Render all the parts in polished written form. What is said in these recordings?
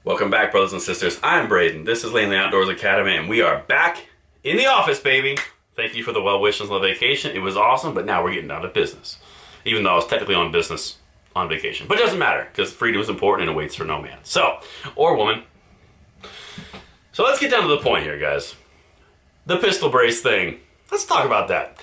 Welcome back, brothers and sisters. I'm Braden. This is Langley Outdoors Academy, and we are back in the office, baby. Thank you for the well wishes on the vacation. It was awesome, but now we're getting down to business. Even though I was technically on business on vacation. But it doesn't matter, because freedom is important and it waits for no man. So, or woman. So let's get down to the point here, guys. The pistol brace thing. Let's talk about that.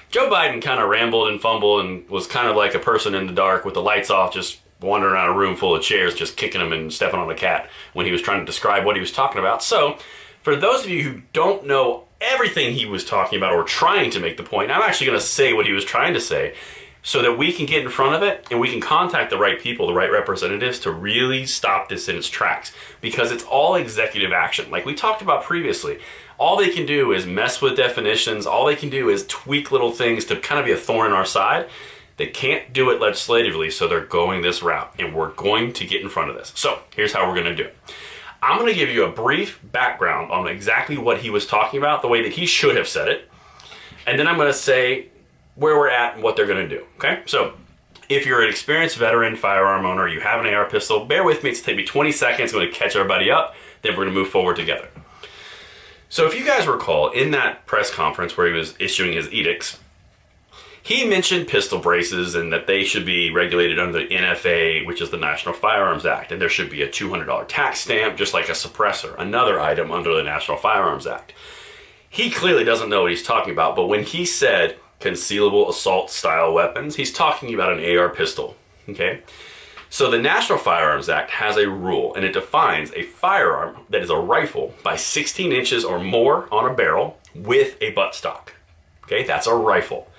Joe Biden kind of rambled and fumbled and was kind of like a person in the dark with the lights off, just wandering around a room full of chairs, just kicking them and stepping on a cat when he was trying to describe what he was talking about. So, for those of you who don't know everything he was talking about or trying to make the point, I'm actually going to say what he was trying to say so that we can get in front of it and we can contact the right people, the right representatives to really stop this in its tracks, because it's all executive action. Like we talked about previously, all they can do is mess with definitions. All they can do is tweak little things to kind of be a thorn in our side. They can't do it legislatively, so they're going this route, and we're going to get in front of this. So here's how we're going to do it. I'm going to give you a brief background on exactly what he was talking about, the way that he should have said it, and then I'm going to say where we're at and what they're going to do, okay? So if you're an experienced veteran firearm owner, you have an AR pistol, bear with me. It's going to take me 20 seconds. I'm going to catch everybody up, then we're going to move forward together. So if you guys recall, in that press conference where he was issuing his edicts, he mentioned pistol braces and that they should be regulated under the NFA, which is the National Firearms Act, and there should be a $200 tax stamp, just like a suppressor, another item under the National Firearms Act. He clearly doesn't know what he's talking about, but when he said concealable assault style weapons, he's talking about an AR pistol, okay? So the National Firearms Act has a rule, and it defines a firearm that is a rifle by 16 inches or more on a barrel with a buttstock, okay? That's a rifle.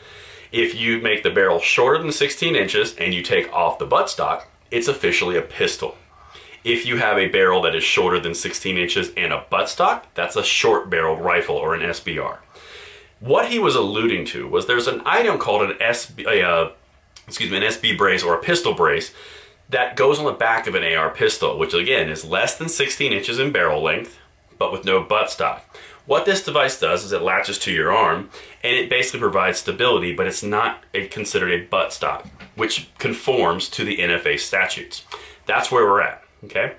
If you make the barrel shorter than 16 inches and you take off the buttstock, it's officially a pistol. If you have a barrel that is shorter than 16 inches and a buttstock, that's a short barrel rifle or an SBR. What he was alluding to was there's an item called an SB brace or a pistol brace that goes on the back of an AR pistol, which again is less than 16 inches in barrel length, but with no buttstock. What this device does is it latches to your arm and it basically provides stability, but it's not considered a buttstock, which conforms to the NFA statutes. That's where we're at, okay?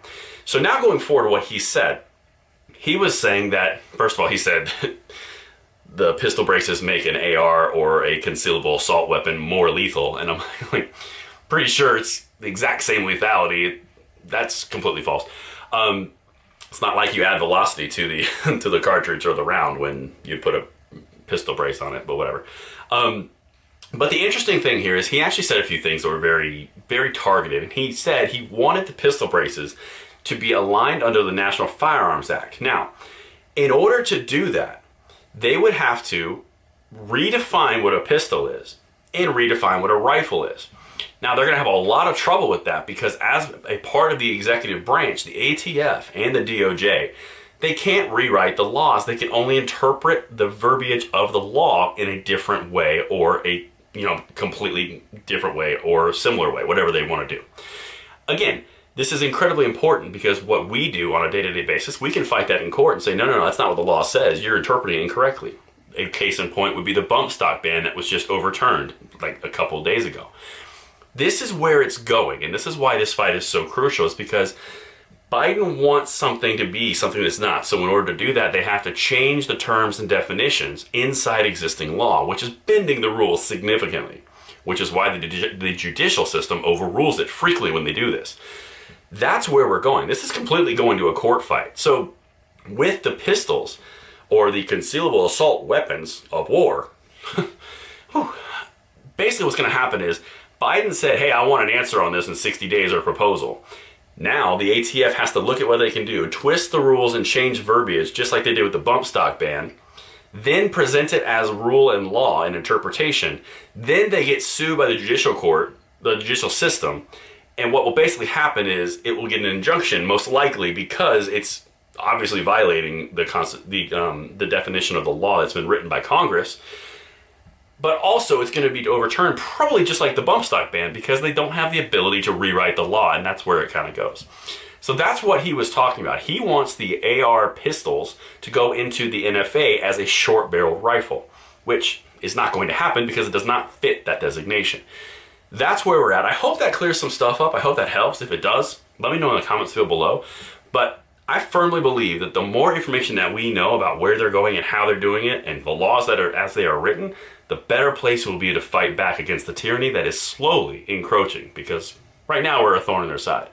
So now going forward to what he said, he was saying that, first of all, he said the pistol braces make an AR or a concealable assault weapon more lethal, and I'm like, pretty sure it's the exact same lethality. That's completely false. It's not like you add velocity to the to the cartridge or the round when you put a pistol brace on it, but whatever. But the interesting thing here is he actually said a few things that were very, very targeted. And he said he wanted the pistol braces to be aligned under the National Firearms Act. Now, in order to do that, they would have to redefine what a pistol is and redefine what a rifle is. Now, they're going to have a lot of trouble with that because as a part of the executive branch, the ATF and the DOJ, they can't rewrite the laws. They can only interpret the verbiage of the law in a different way or a completely different way or similar way, whatever they want to do. Again, this is incredibly important because what we do on a day-to-day basis, we can fight that in court and say, no, that's not what the law says. You're interpreting it incorrectly. A case in point would be the bump stock ban that was just overturned like a couple of days ago. This is where it's going, and this is why this fight is so crucial, is because Biden wants something to be something that's not. So in order to do that, they have to change the terms and definitions inside existing law, which is bending the rules significantly, which is why the judicial system overrules it frequently when they do this. That's where we're going. This is completely going to a court fight. So with the pistols, or the concealable assault weapons of war, basically what's going to happen is Biden said, hey, I want an answer on this in 60 days or a proposal. Now the ATF has to look at what they can do, twist the rules and change verbiage, just like they did with the bump stock ban, then present it as rule and law and interpretation. Then they get sued by the judicial court, the judicial system, and what will basically happen is it will get an injunction, most likely, because it's obviously violating the definition of the law that's been written by Congress. But also it's going to be overturned probably just like the bump stock ban because they don't have the ability to rewrite the law, and that's where it kind of goes. So that's what he was talking about. He wants the AR pistols to go into the NFA as a short barrel rifle, which is not going to happen because it does not fit that designation. That's where we're at. I hope that clears some stuff up. I hope that helps. If it does, Let me know in the comments field below. But I firmly believe that the more information that we know about where they're going and how they're doing it, and the laws that are as they are written, the better place we'll be to fight back against the tyranny that is slowly encroaching. Because right now we're a thorn in their side.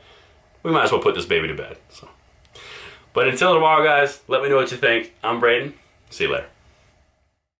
We might as well put this baby to bed. So. But until tomorrow, guys, let me know what you think. I'm Braden. See you later.